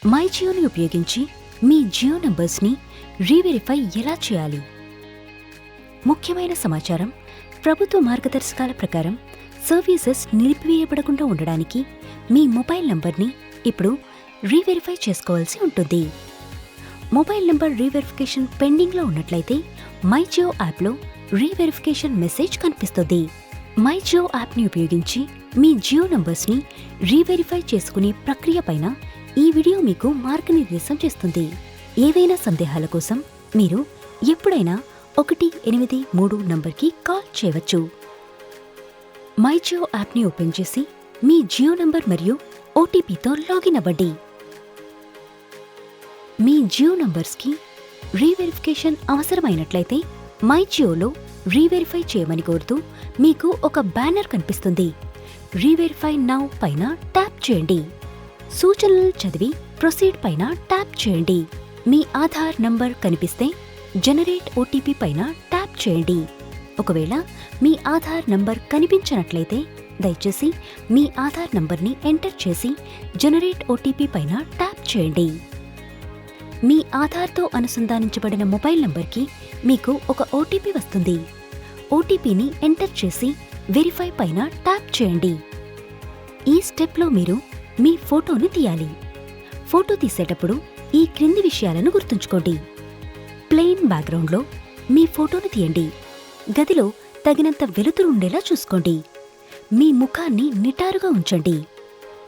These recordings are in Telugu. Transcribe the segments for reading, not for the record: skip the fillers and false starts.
మై జియోని ఉపయోగించి మీ జియో నంబర్స్ని రీవెరిఫై ఎలా చేయాలి? ముఖ్యమైన సమాచారం: ప్రభుత్వ మార్గదర్శకాల ప్రకారం సర్వీసెస్ నిలిపివేయబడకుండా ఉండడానికి మీ మొబైల్ నంబర్ని ఇప్పుడు రీవెరిఫై చేసుకోవాల్సి ఉంటుంది. మొబైల్ నంబర్ రీవెరిఫికేషన్ పెండింగ్లో ఉన్నట్లయితే మై జియో యాప్లో రీవెరిఫికేషన్ మెసేజ్ కనిపిస్తుంది. మై జియో యాప్ని ఉపయోగించి మీ జియో నంబర్స్ని రీవెరిఫై చేసుకునే ప్రక్రియ పైన ఈ వీడియో మీకు మార్గనిర్దేశం చేస్తుంది. ఏవైనా సందేహాల కోసం మీరు ఎప్పుడైనా 183 నంబర్కి కాల్ చేయవచ్చు. మై జియో యాప్ని ఓపెన్ చేసి మీ జియో నంబర్ మరియు ఓటీపీతో లాగిన్ అవ్వండి. మీ జియో నంబర్స్కి రీవెరిఫికేషన్ అవసరమైనట్లయితే మై జియోలో రీవెరిఫై చేయమని కోరుతూ మీకు ఒక బ్యానర్ కనిపిస్తుంది. రీవెరిఫై నౌ పైన ట్యాప్ చేయండి. సూచనలు చదివి ప్రొసీడ్ పైన ట్యాప్ చేయండి. మీ ఆధార్ నంబర్ కనిపిస్తే జనరేట్ ఓటీపీ పైన ట్యాప్ చేయండి. ఒకవేళ మీ ఆధార్ నంబర్ కనిపించనట్లయితే దయచేసి మీ ఆధార్ నంబర్ని ఎంటర్ చేసి జనరేట్ ఓటీపీ పైన ట్యాప్ చేయండి. మీ ఆధార్తో అనుసంధానించబడిన మొబైల్ నంబర్కి మీకు ఒక ఓటీపీ వస్తుంది. ఓటీపీని ఎంటర్ చేసి వెరిఫై పైన ట్యాప్ చేయండి. ఈ స్టెప్లో మీరు మీ ఫోటోని తీయాలి. ఫోటో తీసేటప్పుడు ఈ క్రింది విషయాలను గుర్తుంచుకోండి. ప్లెయిన్ బ్యాక్గ్రౌండ్లో మీ ఫోటోని తీయండి. గదిలో తగినంత వెలుతురు ఉండేలా చూసుకోండి. మీ ముఖాన్ని నిటారుగా ఉంచండి.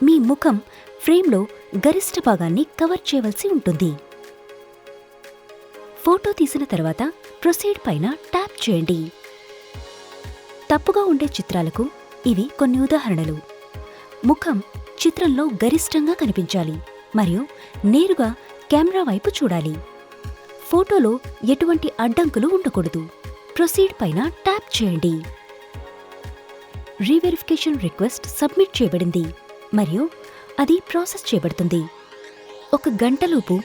మీ ముఖం ఫ్రేమ్లో గరిష్ట భాగాన్ని కవర్ చేయవలసి ఉంటుంది. ఫోటో తీసిన తర్వాత ప్రొసీడ్ పైన ట్యాప్ చేయండి. తప్పుగా ఉండే చిత్రాలకు ఇవి కొన్ని ఉదాహరణలు. ముఖం చిత్రంలో గరిష్టంగా కనిపించాలి మరియు నేరుగా కెమెరా వైపు చూడాలి. ఫోటోలో ఎటువంటి అడ్డంకులు ఉండకూడదు. ప్రొసీడ్ పైన ట్యాప్ చేయండి. రీవెరిఫికేషన్ రిక్వెస్ట్ సబ్మిట్ చేయబడింది మరియు అది ప్రాసెస్ చేయబడుతుంది. 1 గంటలోపు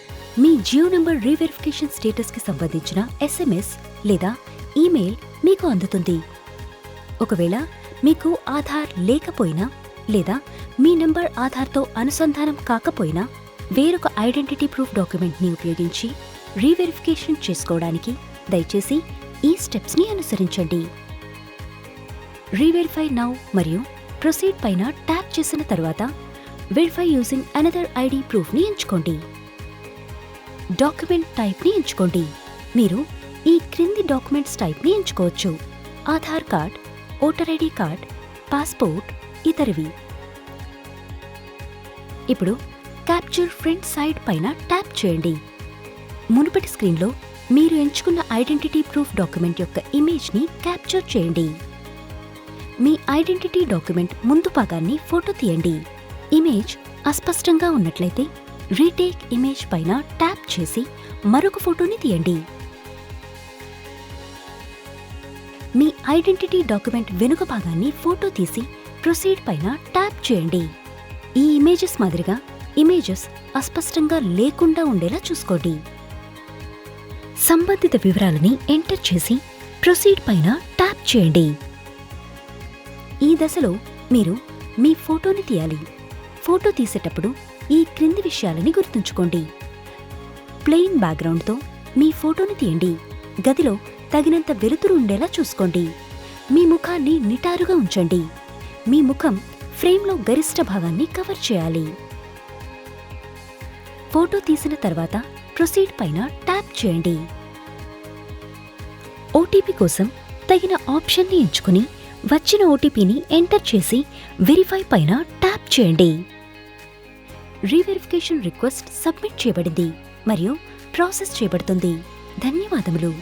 మీ జియో నంబర్ రీవెరిఫికేషన్ స్టేటస్కి సంబంధించిన SMS లేదా ఈమెయిల్ మీకు అందుతుంది. ఒకవేళ మీకు ఆధార్ లేకపోయినా లేదా మీ నంబర్ ఆధార్తో అనుసంధానం కాకపోయినా వేరొక ఐడెంటిటీ ప్రూఫ్ డాక్యుమెంట్ని ఉపయోగించి రీవెరిఫికేషన్ చేసుకోవడానికి దయచేసి ఈ స్టెప్స్ని అనుసరించండి. రీవెరిఫై నౌ మరియు ప్రొసీడ్ పైన ట్యాప్ చేసిన తర్వాత వెరిఫై యూజింగ్ అనదర్ ఐడి ప్రూఫ్ని ఎంచుకోండి. డాక్యుమెంట్ టైప్ని ఎంచుకోండి. మీరు ఈ క్రింది డాక్యుమెంట్స్ టైప్ని ఎంచుకోవచ్చు: Aadhaar card, voter ID card, passport, ఇతరవి. ఇప్పుడు క్యాప్చర్ ఫ్రంట్ సైడ్ పైన ట్యాప్ చేయండి. మునుపటి స్క్రీన్లో మీరు ఎంచుకున్న ఐడెంటిటీ ప్రూఫ్ డాక్యుమెంట్ యొక్క ఇమేజ్ని క్యాప్చర్ చేయండి. మీ ఐడెంటిటీ డాక్యుమెంట్ ముందు భాగాన్ని ఫోటో తీయండి. ఇమేజ్ అస్పష్టంగా ఉన్నట్లయితే రీటేక్ ఇమేజ్ పైన ట్యాప్ చేసి మరొక ఫోటోని తీయండి. మీ ఐడెంటిటీ డాక్యుమెంట్ వెనుక భాగాన్ని ఫోటో తీసి ప్రొసీడ్ పైన ట్యాప్ చేయండి. ఈ ఇమేజెస్ మాదిరిగా ఇమేజెస్ అస్పష్టంగా లేకుండా ఉండేలా చూసుకోండి. సంబంధిత వివరాలని ఎంటర్ చేసి ప్రొసీడ్ పైన ట్యాప్ చేయండి. ఈ దశలో మీరు మీ ఫోటోని తీయాలి. ఫోటో తీసేటప్పుడు ఈ క్రింది విషయాలని గుర్తుంచుకోండి. ప్లెయిన్ బ్యాక్గ్రౌండ్తో మీ ఫోటోని తీయండి. గదిలో తగినంత వెలుతురు ఉండేలా చూసుకోండి. మీ ముఖాన్ని నిటారుగా ఉంచండి. మీ ముఖం ఫ్రేమ్లో గరిష్ట భాగాన్ని కవర్ చేయాలి. ఫోటో తీసిన తర్వాత ప్రొసీడ్ పైన ట్యాప్ చేయండి. ఓటీపీ కోసం తగిన ఆప్షన్ని ఎంచుకుని వచ్చిన ఓటీపీని ఎంటర్ చేసి వెరిఫై పైన ట్యాప్ చేయండి. రీవెరిఫికేషన్ రిక్వెస్ట్ సబ్మిట్ చేయబడింది మరియు ప్రాసెస్ చేయబడుతుంది. ధన్యవాదములు.